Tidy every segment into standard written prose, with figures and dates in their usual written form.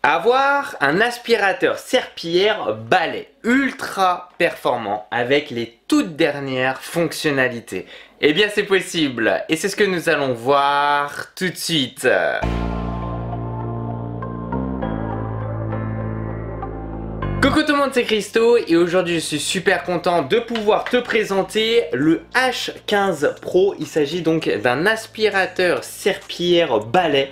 Avoir un aspirateur serpillière balai ultra performant avec les toutes dernières fonctionnalités. Eh bien c'est possible et c'est ce que nous allons voir tout de suite. Coucou tout le monde, c'est Christo et aujourd'hui je suis super content de pouvoir te présenter le H15 Pro. Il s'agit donc d'un aspirateur serpillière balai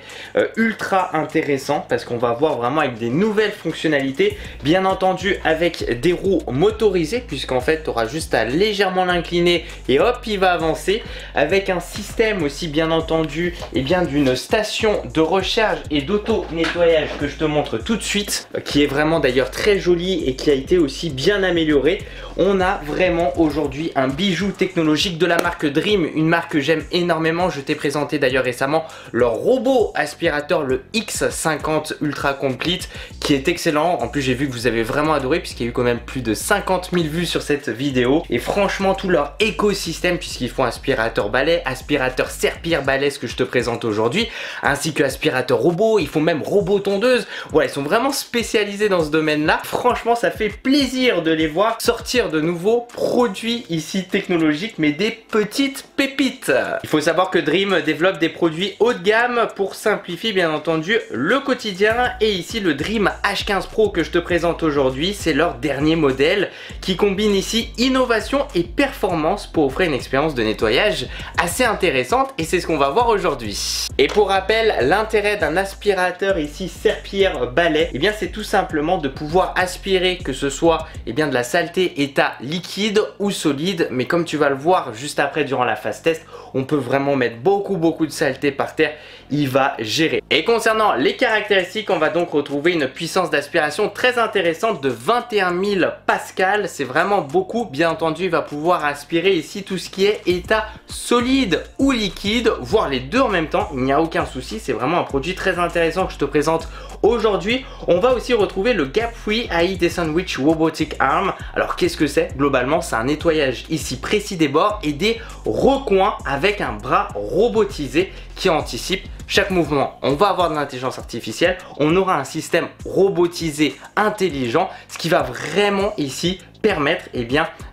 ultra intéressant parce qu'on va voir vraiment avec des nouvelles fonctionnalités, bien entendu avec des roues motorisées puisqu'en fait tu auras juste à légèrement l'incliner et hop il va avancer, avec un système aussi bien entendu d'une station de recharge et d'auto nettoyage que je te montre tout de suite, qui est vraiment d'ailleurs très jolie et qui a été aussi bien amélioré. On a vraiment aujourd'hui un bijou technologique de la marque Dream, une marque que j'aime énormément. Je t'ai présenté d'ailleurs récemment leur robot aspirateur, le X50 Ultra Complete, qui est excellent. En plus j'ai vu que vous avez vraiment adoré puisqu'il y a eu quand même plus de 50 000 vues sur cette vidéo. Et franchement tout leur écosystème, puisqu'ils font aspirateur balai, aspirateur serpillière balai, ce que je te présente aujourd'hui, ainsi que aspirateur robot, ils font même robot tondeuse. Voilà, ils sont vraiment spécialisés dans ce domaine là. Franchement ça fait plaisir de les voir sortir de nouveaux produits ici technologiques, mais des petites pépites. Il faut savoir que Dream développe des produits haut de gamme pour simplifier bien entendu le quotidien, et ici le Dream H15 Pro que je te présente aujourd'hui, c'est leur dernier modèle qui combine ici innovation et performance pour offrir une expérience de nettoyage assez intéressante, et c'est ce qu'on va voir aujourd'hui. Et pour rappel, l'intérêt d'un aspirateur ici serpillière balai, et bien c'est tout simplement de pouvoir aspirer, que ce soit de la saleté état liquide ou solide, mais comme tu vas le voir juste après durant la phase test, on peut vraiment mettre beaucoup de saleté par terre, il va gérer. Et concernant les caractéristiques, on va donc retrouver une puissance d'aspiration très intéressante de 21 000 pascal, c'est vraiment beaucoup. Bien entendu il va pouvoir aspirer ici tout ce qui est état solide ou liquide, voire les deux en même temps, il n'y a aucun souci. C'est vraiment un produit très intéressant que je te présente aujourd'hui. On va aussi retrouver le Gap Free AI Desandwich Robotic Arm. Alors qu'est-ce que c'est? Globalement c'est un nettoyage ici précis des bords et des recoins avec un bras robotisé qui anticipe chaque mouvement. On va avoir de l'intelligence artificielle, on aura un système robotisé intelligent, ce qui va vraiment ici permettre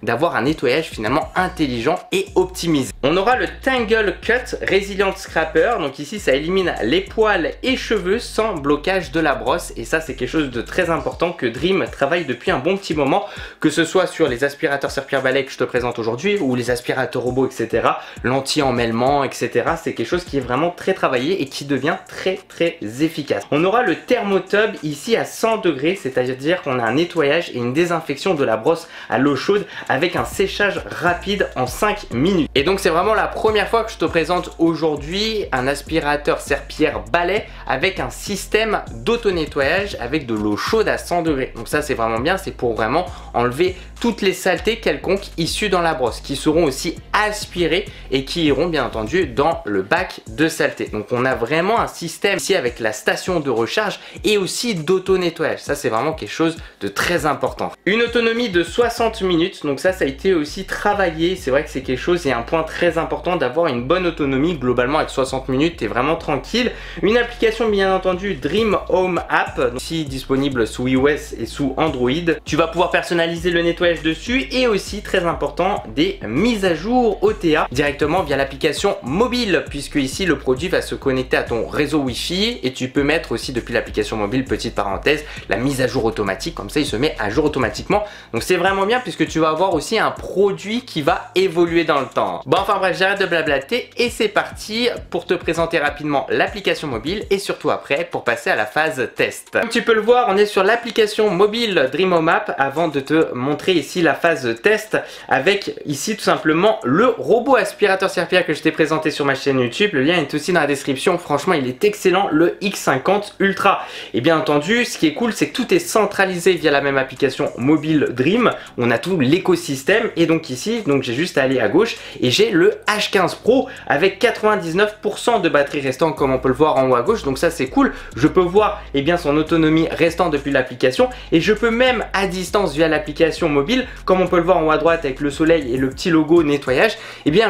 d'avoir un nettoyage finalement intelligent et optimisé. On aura le Tangle Cut Resilient Scraper, donc ici ça élimine les poils et cheveux sans blocage de la brosse, et ça c'est quelque chose de très important que Dream travaille depuis un bon petit moment, que ce soit sur les aspirateurs serpillière balai que je te présente aujourd'hui ou les aspirateurs robots etc, l'anti-emmêlement etc, c'est quelque chose qui est vraiment très travaillé et qui devient très efficace. On aura le Thermotub ici à 100 degrés, c'est-à-dire qu'on a un nettoyage et une désinfection de la brosse à l'eau chaude avec un séchage rapide en 5 minutes. Et donc c'est vraiment la première fois que je te présente aujourd'hui un aspirateur serpillière balai avec un système d'auto-nettoyage avec de l'eau chaude à 100 degrés. Donc ça c'est vraiment bien, c'est pour vraiment enlever toutes les saletés quelconques issues dans la brosse, qui seront aussi aspirées et qui iront bien entendu dans le bac de saleté. Donc on a vraiment un système ici avec la station de recharge et aussi d'auto-nettoyage. Ça c'est vraiment quelque chose de très important. Une autonomie de 60 minutes, donc ça a été aussi travaillé. C'est vrai que c'est quelque chose et un point très important d'avoir une bonne autonomie. Globalement avec 60 minutes tu es vraiment tranquille. Une application bien entendu Dream Home App, aussi disponible sous iOS et sous Android. Tu vas pouvoir personnaliser le nettoyage dessus, et aussi très important des mises à jour OTA directement via l'application mobile, puisque ici le produit va se connecter à ton réseau Wi-Fi et tu peux mettre aussi depuis l'application mobile, petite parenthèse, la mise à jour automatique, comme ça il se met à jour automatiquement. Donc c'est vraiment bien puisque tu vas avoir aussi un produit qui va évoluer dans le temps. Bon enfin bref, j'arrête de blablater et c'est parti pour te présenter rapidement l'application mobile et surtout après pour passer à la phase test. Comme tu peux le voir, on est sur l'application mobile Dream Home App avant de te montrer ici la phase test avec ici tout simplement le robot aspirateur serpillière que je t'ai présenté sur ma chaîne YouTube. Le lien est aussi dans la description. Franchement il est excellent, le X50 Ultra. Et bien entendu ce qui est cool c'est que tout est centralisé via la même application mobile Dream. Dream, on a tout l'écosystème et donc ici, donc j'ai juste à aller à gauche et j'ai le H15 Pro avec 99% de batterie restant comme on peut le voir en haut à gauche, donc ça c'est cool. Je peux voir son autonomie restant depuis l'application et je peux même à distance via l'application mobile, comme on peut le voir en haut à droite avec le soleil et le petit logo nettoyage,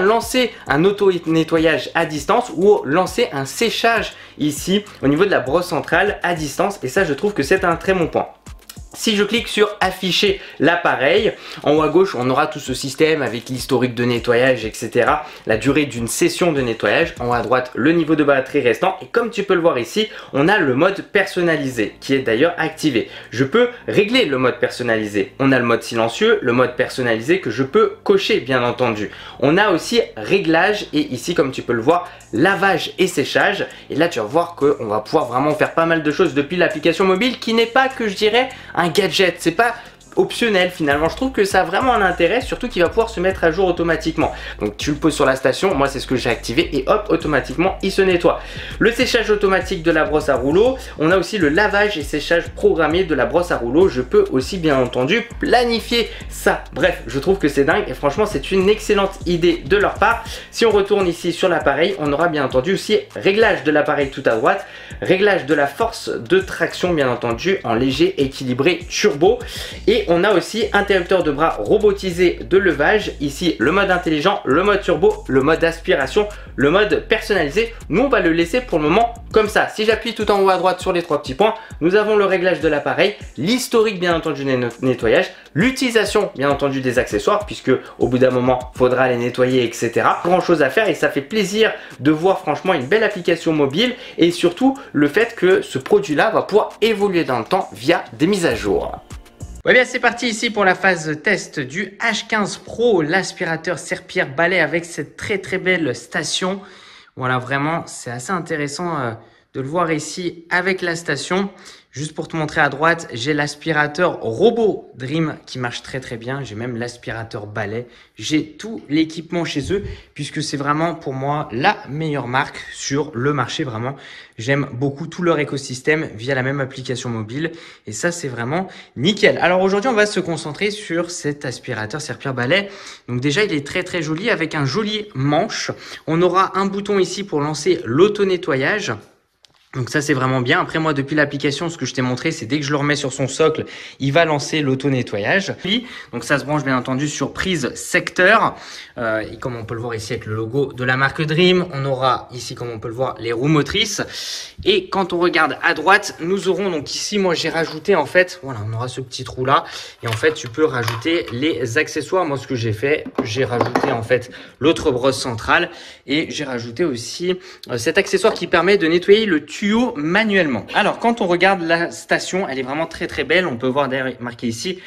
lancer un auto-nettoyage à distance ou lancer un séchage ici au niveau de la brosse centrale à distance et ça je trouve que c'est un très bon point. Si je clique sur afficher l'appareil, en haut à gauche, on aura tout ce système avec l'historique de nettoyage, etc. La durée d'une session de nettoyage. En haut à droite, le niveau de batterie restant. Et comme tu peux le voir ici, on a le mode personnalisé qui est d'ailleurs activé. Je peux régler le mode personnalisé. On a le mode silencieux, le mode personnalisé que je peux cocher bien entendu. On a aussi réglage et ici, comme tu peux le voir, lavage et séchage. Et là, tu vas voir qu'on va pouvoir vraiment faire pas mal de choses depuis l'application mobile qui n'est pas que je dirais un gadget, c'est pas optionnel finalement. Je trouve que ça a vraiment un intérêt, surtout qu'il va pouvoir se mettre à jour automatiquement. Donc tu le poses sur la station, moi c'est ce que j'ai activé et hop, automatiquement il se nettoie. Le séchage automatique de la brosse à rouleau, on a aussi le lavage et séchage programmé de la brosse à rouleau. Je peux aussi bien entendu planifier ça. Bref, je trouve que c'est dingue et franchement c'est une excellente idée de leur part. Si on retourne ici sur l'appareil, on aura bien entendu aussi réglage de l'appareil tout à droite, réglage de la force de traction bien entendu en léger, équilibré, turbo et on a aussi interrupteur de bras robotisé de levage. Ici, le mode intelligent, le mode turbo, le mode aspiration, le mode personnalisé. Nous, on va le laisser pour le moment comme ça. Si j'appuie tout en haut à droite sur les trois petits points, nous avons le réglage de l'appareil, l'historique bien entendu des nettoyages, l'utilisation bien entendu des accessoires puisque au bout d'un moment, il faudra les nettoyer, etc. Grand chose à faire et ça fait plaisir de voir franchement une belle application mobile et surtout le fait que ce produit-là va pouvoir évoluer dans le temps via des mises à jour. Ouais bien c'est parti ici pour la phase test du H15 Pro, l'aspirateur serpillère balai avec cette très belle station. Voilà vraiment c'est assez intéressant de le voir ici avec la station. Juste pour te montrer à droite, j'ai l'aspirateur robot Dream qui marche très bien. J'ai même l'aspirateur balai. J'ai tout l'équipement chez eux puisque c'est vraiment pour moi la meilleure marque sur le marché. Vraiment, j'aime beaucoup tout leur écosystème via la même application mobile et ça c'est vraiment nickel. Alors aujourd'hui, on va se concentrer sur cet aspirateur serpillère balai. Donc déjà, il est très joli avec un joli manche. On aura un bouton ici pour lancer l'auto-nettoyage. Donc ça c'est vraiment bien. Après moi depuis l'application ce que je t'ai montré c'est dès que je le remets sur son socle il va lancer l'auto-nettoyage. Donc ça se branche bien entendu sur prise secteur et comme on peut le voir ici avec le logo de la marque Dream, on aura ici comme on peut le voir les roues motrices et quand on regarde à droite nous aurons donc ici moi j'ai rajouté en fait voilà on aura ce petit trou là et en fait tu peux rajouter les accessoires. Moi ce que j'ai fait j'ai rajouté en fait l'autre brosse centrale et j'ai rajouté aussi cet accessoire qui permet de nettoyer le tuyau manuellement. Alors quand on regarde la station, elle est vraiment très belle. On peut voir d'ailleurs marqué ici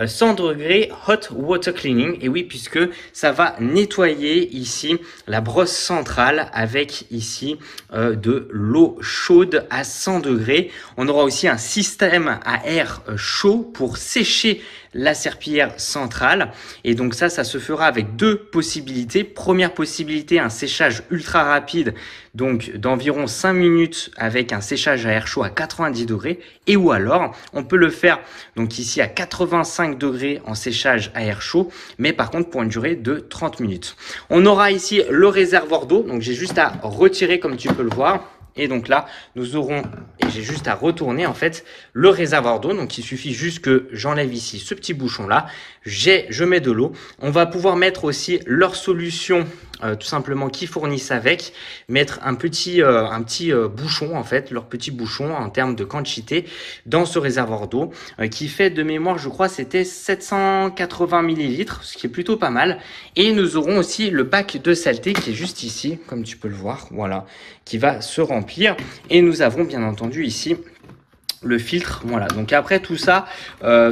100 degrés hot water cleaning. Et oui, puisque ça va nettoyer ici la brosse centrale avec ici de l'eau chaude à 100 degrés. On aura aussi un système à air chaud pour sécher la serpillière centrale et donc ça se fera avec deux possibilités. Première possibilité, un séchage ultra rapide donc d'environ 5 minutes avec un séchage à air chaud à 90 degrés et ou alors on peut le faire donc ici à 85 degrés en séchage à air chaud mais par contre pour une durée de 30 minutes. On aura ici le réservoir d'eau donc j'ai juste à retirer comme tu peux le voir. Et donc là, nous aurons, et j'ai juste à retourner en fait, le réservoir d'eau. Donc il suffit juste que j'enlève ici ce petit bouchon là. Je mets de l'eau. On va pouvoir mettre aussi leur solution tout simplement qui fournissent avec. Mettre un petit bouchon en fait, leur petit bouchon en termes de quantité dans ce réservoir d'eau qui fait de mémoire, je crois, c'était 780 millilitres, ce qui est plutôt pas mal. Et nous aurons aussi le bac de saleté qui est juste ici, comme tu peux le voir, voilà, qui va se remplir. Et nous avons bien entendu ici le filtre, voilà. Donc après tout ça,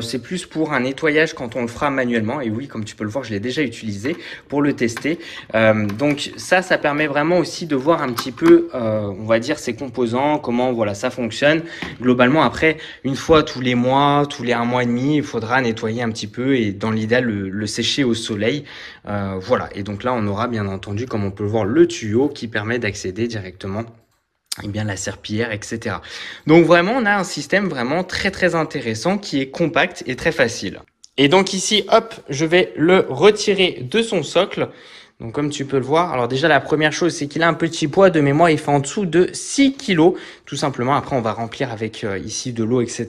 c'est plus pour un nettoyage quand on le fera manuellement. Et oui, comme tu peux le voir, je l'ai déjà utilisé pour le tester. Donc ça permet vraiment aussi de voir un petit peu, on va dire, ses composants, comment voilà ça fonctionne. Globalement, après, une fois tous les mois, tous les 1 mois et demi, il faudra nettoyer un petit peu et dans l'idéal le sécher au soleil. Voilà. Et donc là, on aura bien entendu, comme on peut le voir, le tuyau qui permet d'accéder directement la serpillière, etc. Donc vraiment, on a un système vraiment très intéressant qui est compact et très facile. Et donc ici, hop, je vais le retirer de son socle. Donc comme tu peux le voir, alors déjà la première chose, c'est qu'il a un petit poids de mémoire, il fait en dessous de 6 kg, tout simplement. Après, on va remplir avec ici de l'eau, etc.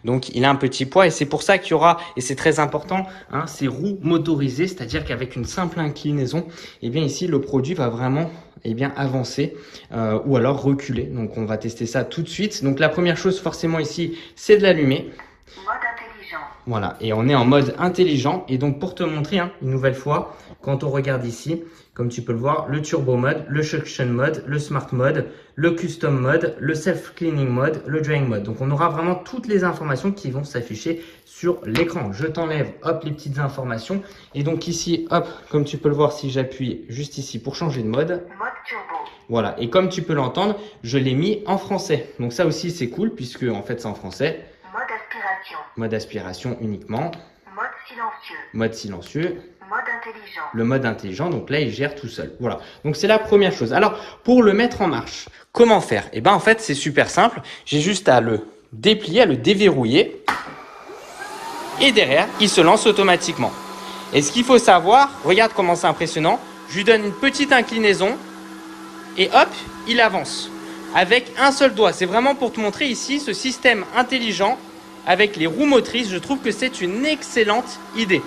Donc il a un petit poids et c'est pour ça qu'il y aura, et c'est très important, hein, ces roues motorisées, c'est-à-dire qu'avec une simple inclinaison, eh bien ici, le produit va vraiment avancer ou alors reculer. Donc on va tester ça tout de suite. Donc la première chose forcément ici, c'est de l'allumer. Voilà, et on est en mode intelligent. Et donc pour te montrer une nouvelle fois, quand on regarde ici, comme tu peux le voir, le turbo mode, le suction mode, le smart mode, le custom mode, le self cleaning mode, le drying mode. Donc on aura vraiment toutes les informations qui vont s'afficher sur l'écran. Je t'enlève, hop, les petites informations. Et donc ici, hop, comme tu peux le voir, si j'appuie juste ici pour changer de mode. Mode turbo. Voilà, et comme tu peux l'entendre, je l'ai mis en français. Donc ça aussi c'est cool puisque en fait c'est en français. Mode aspiration. Mode aspiration uniquement. Mode silencieux. Mode silencieux. Mode intelligent. Le mode intelligent, donc là il gère tout seul. Voilà, donc c'est la première chose. Alors pour le mettre en marche, comment faire? Eh bien en fait c'est super simple. J'ai juste à le déplier, à le déverrouiller. Et derrière, il se lance automatiquement. Et ce qu'il faut savoir, regarde comment c'est impressionnant. Je lui donne une petite inclinaison et hop, il avance. Avec un seul doigt. C'est vraiment pour te montrer ici ce système intelligent avec les roues motrices. Je trouve que c'est une excellente idée.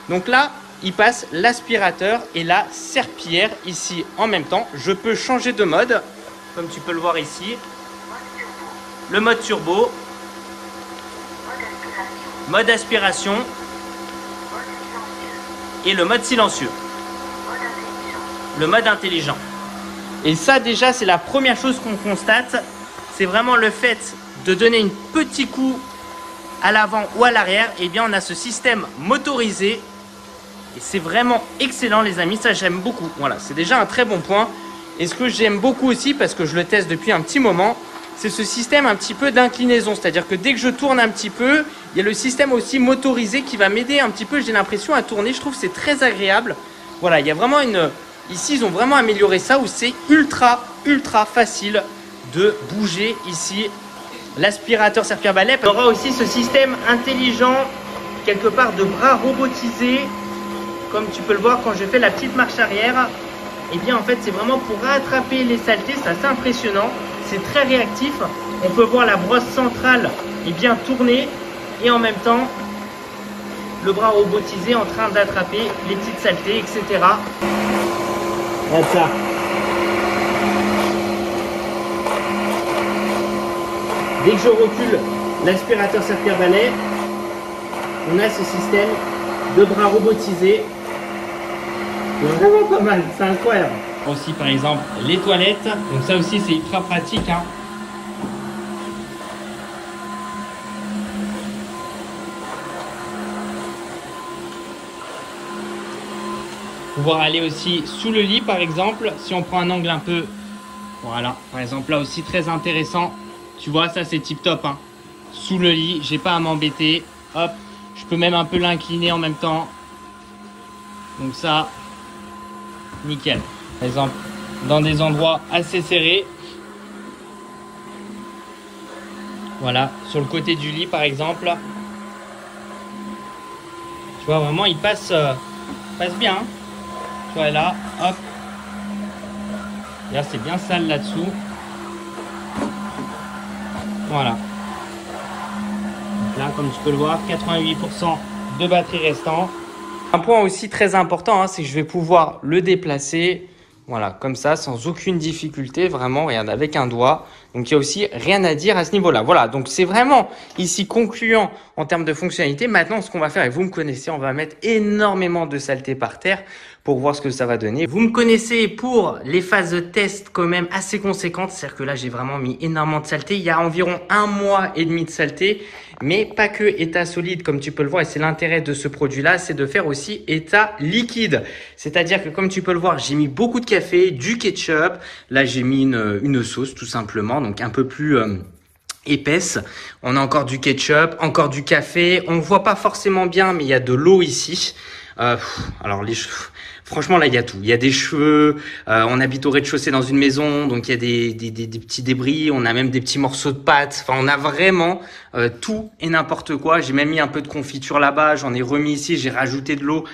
Donc là, il passe l'aspirateur et la serpillière ici en même temps. Je peux changer de mode, comme tu peux le voir ici. Le mode turbo. Mode aspiration. Et le mode silencieux. Le mode intelligent. Et ça déjà c'est la première chose qu'on constate, c'est vraiment le fait de donner un petit coup à l'avant ou à l'arrière, et bien on a ce système motorisé et c'est vraiment excellent les amis, ça j'aime beaucoup. Voilà, c'est déjà un très bon point. Et ce que j'aime beaucoup aussi, parce que je le teste depuis un petit moment, c'est ce système un petit peu d'inclinaison, c'est-à-dire que dès que je tourne un petit peu, il y a le système aussi motorisé qui va m'aider un petit peu, j'ai l'impression, à tourner. Je trouve que c'est très agréable. Voilà, il y a vraiment une... Ici, ils ont vraiment amélioré ça où c'est ultra facile de bouger ici l'aspirateur serpillière balai. On aura aussi ce système intelligent, quelque part de bras robotisés. Comme tu peux le voir quand je fais la petite marche arrière, et bien en fait c'est vraiment pour rattraper les saletés, c'est assez impressionnant. C'est très réactif. On peut voir la brosse centrale bien tourner et en même temps le bras robotisé en train d'attraper les petites saletés, etc. Regarde ça. Dès que je recule l'aspirateur serpillière balai, on a ce système de bras robotisés. C'est vraiment pas mal, c'est incroyable. Aussi par exemple les toilettes, donc ça aussi c'est ultra pratique. Pouvoir aller aussi sous le lit par exemple, si on prend un angle un peu, voilà, par exemple là aussi très intéressant, tu vois ça c'est tip top, sous le lit, j'ai pas à m'embêter, hop, je peux même un peu l'incliner en même temps, donc ça, nickel. Par exemple dans des endroits assez serrés, voilà, sur le côté du lit par exemple, tu vois vraiment il passe bien. Tu vois là, hop. Là c'est bien sale là-dessous. Voilà. Donc là, comme tu peux le voir, 88% de batterie restant. Un point aussi très important, c'est que je vais pouvoir le déplacer. Voilà, comme ça, sans aucune difficulté, vraiment, regarde, avec un doigt. Donc, il n'y a aussi rien à dire à ce niveau-là. Voilà, donc c'est vraiment ici concluant en termes de fonctionnalité. Maintenant, ce qu'on va faire, et vous me connaissez, on va mettre énormément de saleté par terre pour voir ce que ça va donner. Vous me connaissez pour les phases de test quand même assez conséquentes. C'est-à-dire que là, j'ai vraiment mis énormément de saleté. Il y a environ 1 mois et demi de saleté, mais pas que état solide, comme tu peux le voir. Et c'est l'intérêt de ce produit-là, c'est de faire aussi état liquide. C'est-à-dire que comme tu peux le voir, j'ai mis beaucoup de café, du ketchup. Là, j'ai mis une sauce tout simplement, donc un peu plus épaisse. On a encore du ketchup, encore du café. On ne voit pas forcément bien, mais il y a de l'eau ici. Alors Franchement, là, il y a tout. Il y a des cheveux, on habite au rez-de-chaussée dans une maison, donc il y a des petits débris, on a même des petits morceaux de pâte. Enfin, on a vraiment tout et n'importe quoi. J'ai même mis un peu de confiture là-bas, j'en ai remis ici, j'ai rajouté de l'eau.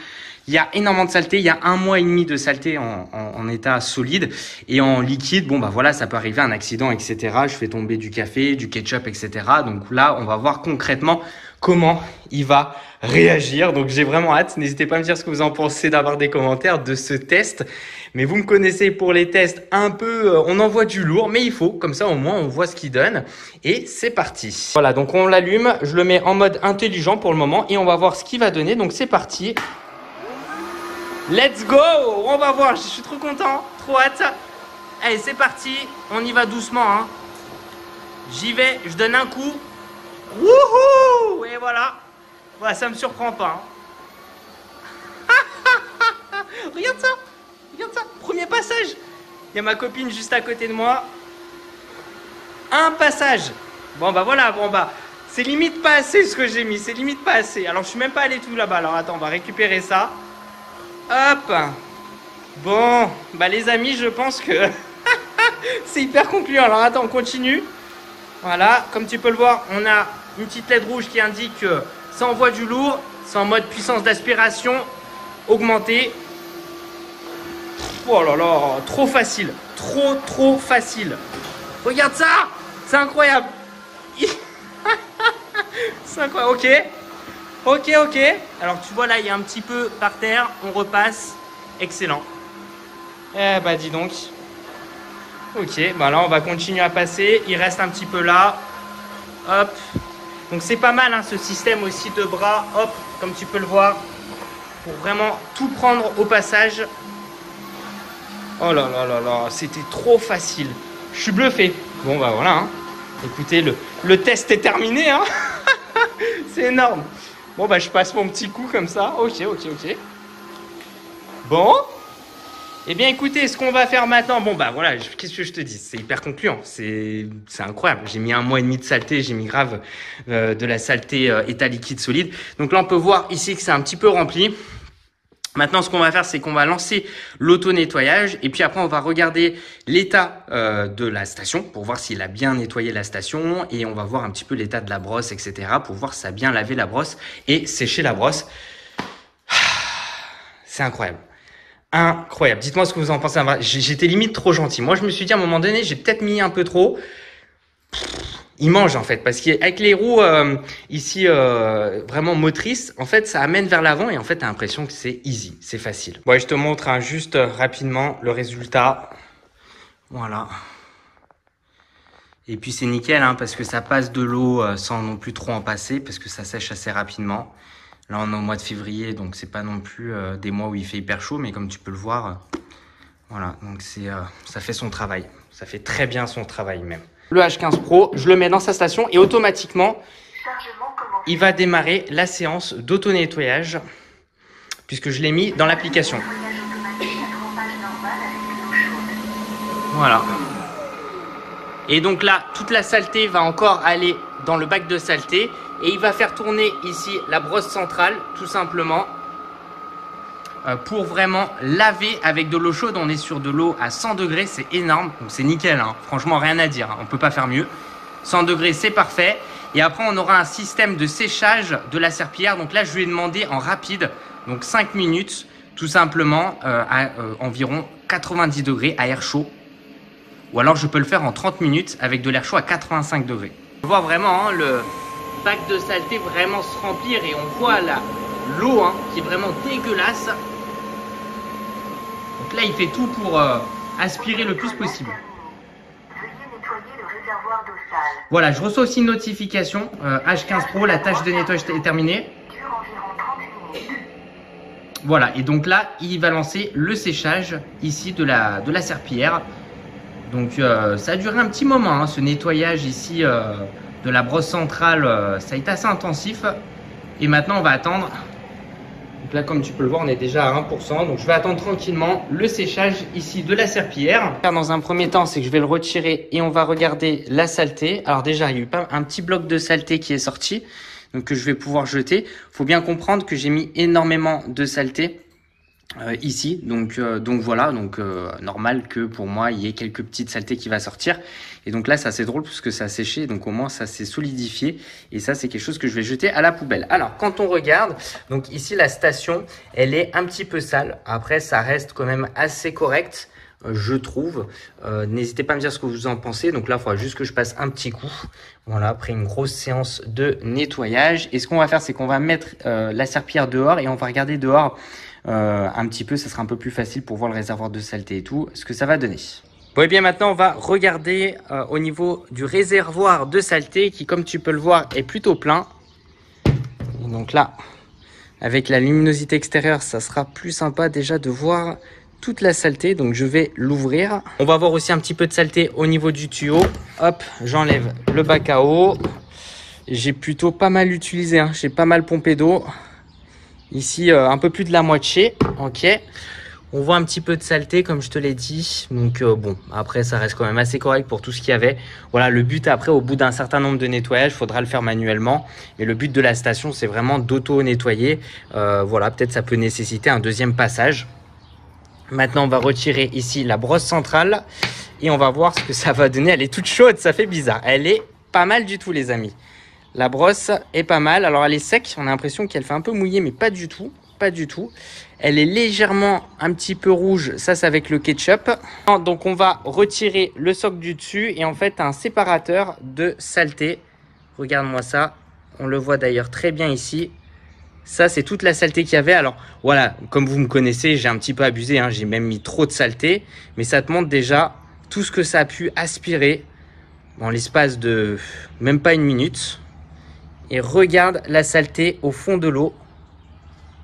Il y a énormément de saleté, il y a 1 mois et demi de saleté en état solide. Et en liquide, bon bah voilà, ça peut arriver un accident, etc. Je fais tomber du café, du ketchup, etc. Donc là, on va voir concrètement comment il va réagir. Donc j'ai vraiment hâte. N'hésitez pas à me dire ce que vous en pensez, d'avoir des commentaires de ce test. Mais vous me connaissez pour les tests un peu, on envoie du lourd, mais il faut, comme ça au moins on voit ce qu'il donne. Et c'est parti. Voilà, donc on l'allume, je le mets en mode intelligent pour le moment et on va voir ce qu'il va donner. Donc c'est parti. Let's go! On va voir, je suis trop content, trop hâte. Allez, c'est parti, on y va doucement. Hein. J'y vais, je donne un coup. Wouhou! Et voilà. Voilà, ça me surprend pas. Hein. Regarde ça, regarde ça. Premier passage. Il y a ma copine juste à côté de moi. Un passage. Bon bah voilà, bon bah c'est limite pas assez ce que j'ai mis, c'est limite pas assez. Alors je suis même pas allé tout là-bas. Alors attends, on va récupérer ça. Hop. Bon, bah les amis, je pense que c'est hyper concluant. Alors attends, on continue. Voilà, comme tu peux le voir, on a une petite LED rouge qui indique que ça envoie du lourd. C'est en mode puissance d'aspiration augmentée. Oh là là, trop facile. Trop facile. Regarde ça, c'est incroyable. C'est incroyable, ok. Ok. Alors tu vois là, il y a un petit peu par terre. On repasse. Excellent. Eh bah dis donc. Ok, bah là on va continuer à passer. Il reste un petit peu là. Hop. Donc c'est pas mal hein, ce système aussi de bras. Hop, comme tu peux le voir. Pour vraiment tout prendre au passage. Oh là là, c'était trop facile. Je suis bluffé. Bon bah voilà. Hein. Écoutez, le test est terminé. Hein. C'est énorme. Bon bah je passe mon petit coup comme ça. Ok. Bon. Eh bien écoutez, ce qu'on va faire maintenant, bon bah voilà, qu'est-ce que je te dis, c'est hyper concluant, c'est incroyable. J'ai mis 1 mois et demi de saleté, j'ai mis grave de la saleté état liquide solide. Donc là on peut voir ici que c'est un petit peu rempli. Maintenant, ce qu'on va faire, c'est qu'on va lancer l'auto-nettoyage et puis après, on va regarder l'état de la station pour voir s'il a bien nettoyé la station et on va voir un petit peu l'état de la brosse, etc. pour voir si ça a bien lavé la brosse et séché la brosse. C'est incroyable. Incroyable. Dites-moi ce que vous en pensez. J'étais limite trop gentil. Moi, je me suis dit à un moment donné, j'ai peut-être mis un peu trop. Il mange en fait parce qu'avec les roues ici vraiment motrices, en fait ça amène vers l'avant et en fait t'as l'impression que c'est easy, c'est facile. Bon, je te montre hein, juste rapidement le résultat. Voilà. Et puis c'est nickel hein, parce que ça passe de l'eau sans non plus trop en passer parce que ça sèche assez rapidement. Là on est au mois de février donc c'est pas non plus des mois où il fait hyper chaud mais comme tu peux le voir, voilà donc ça fait son travail. Ça fait très bien son travail même. Le H15 Pro, je le mets dans sa station et automatiquement, il va démarrer la séance d'auto-nettoyage puisque je l'ai mis dans l'application. Voilà. Et donc là, toute la saleté va encore aller dans le bac de saleté et il va faire tourner ici la brosse centrale, tout simplement, pour vraiment laver avec de l'eau chaude. On est sur de l'eau à 100 degrés, c'est énorme, donc c'est nickel, hein. Franchement rien à dire, hein. On peut pas faire mieux. 100 degrés c'est parfait. Et après on aura un système de séchage de la serpillière. Donc là je lui ai demandé en rapide, donc 5 minutes tout simplement à environ 90 degrés à air chaud. Ou alors je peux le faire en 30 minutes avec de l'air chaud à 85 degrés. On voit vraiment hein, le bac de saleté vraiment se remplir et on voit l'eau hein, qui est vraiment dégueulasse. Donc là il fait tout pour aspirer le plus possible. Voilà, je reçois aussi une notification H15 Pro, la tâche de nettoyage est terminée. Voilà, et donc là il va lancer le séchage ici de la serpillière. Donc ça a duré un petit moment hein, ce nettoyage ici de la brosse centrale, ça a été assez intensif. Et maintenant on va attendre. Donc là comme tu peux le voir on est déjà à 1%. Donc je vais attendre tranquillement le séchage ici de la serpillière. Dans un premier temps c'est que je vais le retirer et on va regarder la saleté. Alors déjà il y a eu un petit bloc de saleté qui est sorti. Donc que je vais pouvoir jeter. Il faut bien comprendre que j'ai mis énormément de saleté. ici, donc voilà, normal que pour moi il y ait quelques petites saletés qui va sortir, et donc là c'est assez drôle parce que ça a séché, donc au moins ça s'est solidifié, et ça c'est quelque chose que je vais jeter à la poubelle. Alors quand on regarde, donc ici la station elle est un petit peu sale, après ça reste quand même assez correct, je trouve. N'hésitez pas à me dire ce que vous en pensez. Donc là il faudra juste que je passe un petit coup, voilà, après une grosse séance de nettoyage. Et ce qu'on va faire, c'est qu'on va mettre la serpillière dehors et on va regarder dehors un petit peu, ça sera un peu plus facile pour voir le réservoir de saleté et tout, ce que ça va donner. Bon, et bien maintenant on va regarder au niveau du réservoir de saleté qui, comme tu peux le voir, est plutôt plein. Et donc là, avec la luminosité extérieure, ça sera plus sympa déjà de voir toute la saleté. Donc je vais l'ouvrir. On va voir aussi un petit peu de saleté au niveau du tuyau. Hop, j'enlève le bac à eau. J'ai plutôt pas mal utilisé, hein. J'ai pas mal pompé d'eau. Ici, un peu plus de la moitié. Ok. On voit un petit peu de saleté, comme je te l'ai dit. Donc bon, après, ça reste quand même assez correct pour tout ce qu'il y avait. Voilà, le but après, au bout d'un certain nombre de nettoyages, il faudra le faire manuellement. Mais le but de la station, c'est vraiment d'auto-nettoyer. Voilà, peut-être ça peut nécessiter un deuxième passage. Maintenant, on va retirer ici la brosse centrale. Et on va voir ce que ça va donner. Elle est toute chaude, ça fait bizarre. Elle est pas mal du tout, les amis. La brosse est pas mal. Alors, elle est sec. On a l'impression qu'elle fait un peu mouillée, mais pas du tout. Pas du tout. Elle est légèrement un petit peu rouge. Ça, c'est avec le ketchup. Donc, on va retirer le socle du dessus. Et en fait, un séparateur de saleté. Regarde-moi ça. On le voit d'ailleurs très bien ici. Ça, c'est toute la saleté qu'il y avait. Alors, voilà. Comme vous me connaissez, j'ai un petit peu abusé, hein. J'ai même mis trop de saleté. Mais ça te montre déjà tout ce que ça a pu aspirer en l'espace de même pas une minute. Et regarde la saleté au fond de l'eau.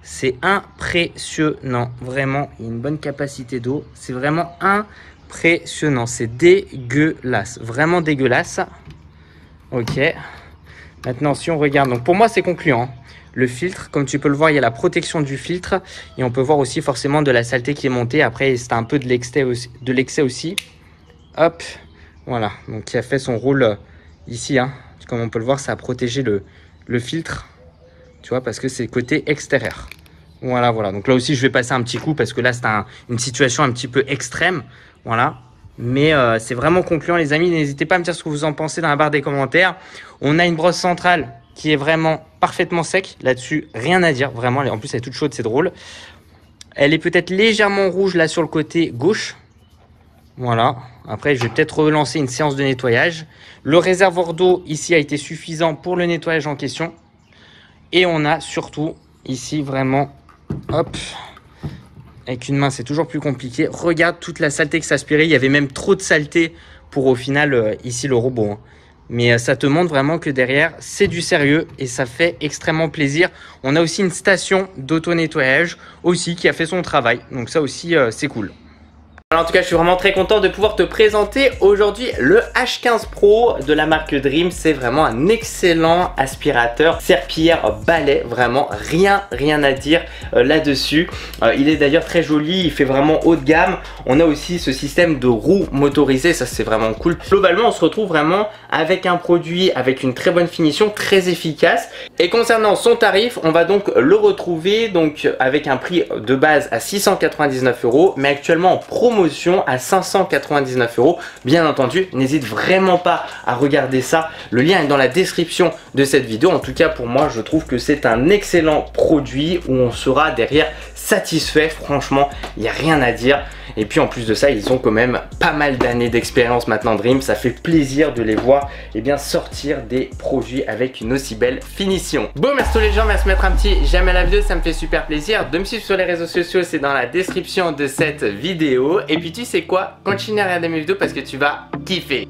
C'est impressionnant. Vraiment, il y a une bonne capacité d'eau. C'est vraiment impressionnant. C'est dégueulasse. Vraiment dégueulasse. Ok. Maintenant, si on regarde. Donc, pour moi, c'est concluant. Le filtre, comme tu peux le voir, il y a la protection du filtre. Et on peut voir aussi forcément de la saleté qui est montée. Après, c'est un peu de l'excès aussi. Hop. Voilà. Donc, qui a fait son rôle ici, hein. Comme on peut le voir, ça a protégé le filtre, tu vois, parce que c'est côté extérieur. Voilà, voilà. Donc là aussi, je vais passer un petit coup parce que là, c'est une situation un petit peu extrême. Voilà. Mais c'est vraiment concluant, les amis. N'hésitez pas à me dire ce que vous en pensez dans la barre des commentaires. On a une brosse centrale qui est vraiment parfaitement sec. Là-dessus, rien à dire. Vraiment, en plus, elle est toute chaude, c'est drôle. Elle est peut-être légèrement rouge là sur le côté gauche. Voilà, après je vais peut-être relancer une séance de nettoyage. Le réservoir d'eau ici a été suffisant pour le nettoyage en question. Et on a surtout ici vraiment, hop, avec une main c'est toujours plus compliqué. Regarde toute la saleté que ça aspirait, il y avait même trop de saleté pour au final ici le robot, hein. Mais ça te montre vraiment que derrière c'est du sérieux et ça fait extrêmement plaisir. On a aussi une station d'auto-nettoyage aussi qui a fait son travail, donc ça aussi c'est cool. Alors en tout cas, je suis vraiment très content de pouvoir te présenter aujourd'hui le H15 Pro de la marque Dream. C'est vraiment un excellent aspirateur serpillière balai, vraiment rien à dire là-dessus. Il est d'ailleurs très joli, il fait vraiment haut de gamme. On a aussi ce système de roues motorisées, ça c'est vraiment cool. Globalement, on se retrouve vraiment avec un produit avec une très bonne finition, très efficace. Et concernant son tarif, on va donc le retrouver donc avec un prix de base à 699 €, mais actuellement en promotion à 599 €. Bien entendu, n'hésite vraiment pas à regarder ça. Le lien est dans la description de cette vidéo. En tout cas, pour moi, je trouve que c'est un excellent produit où on sera derrière satisfait. Franchement, il n'y a rien à dire. Et puis en plus de ça, ils ont quand même pas mal d'années d'expérience maintenant Dream. Ça fait plaisir de les voir sortir des produits avec une aussi belle finition. Bon, merci tous les gens, merci de mettre un petit j'aime à la vidéo, ça me fait super plaisir. De me suivre sur les réseaux sociaux, c'est dans la description de cette vidéo. Et puis tu sais quoi, continue à regarder mes vidéos parce que tu vas kiffer.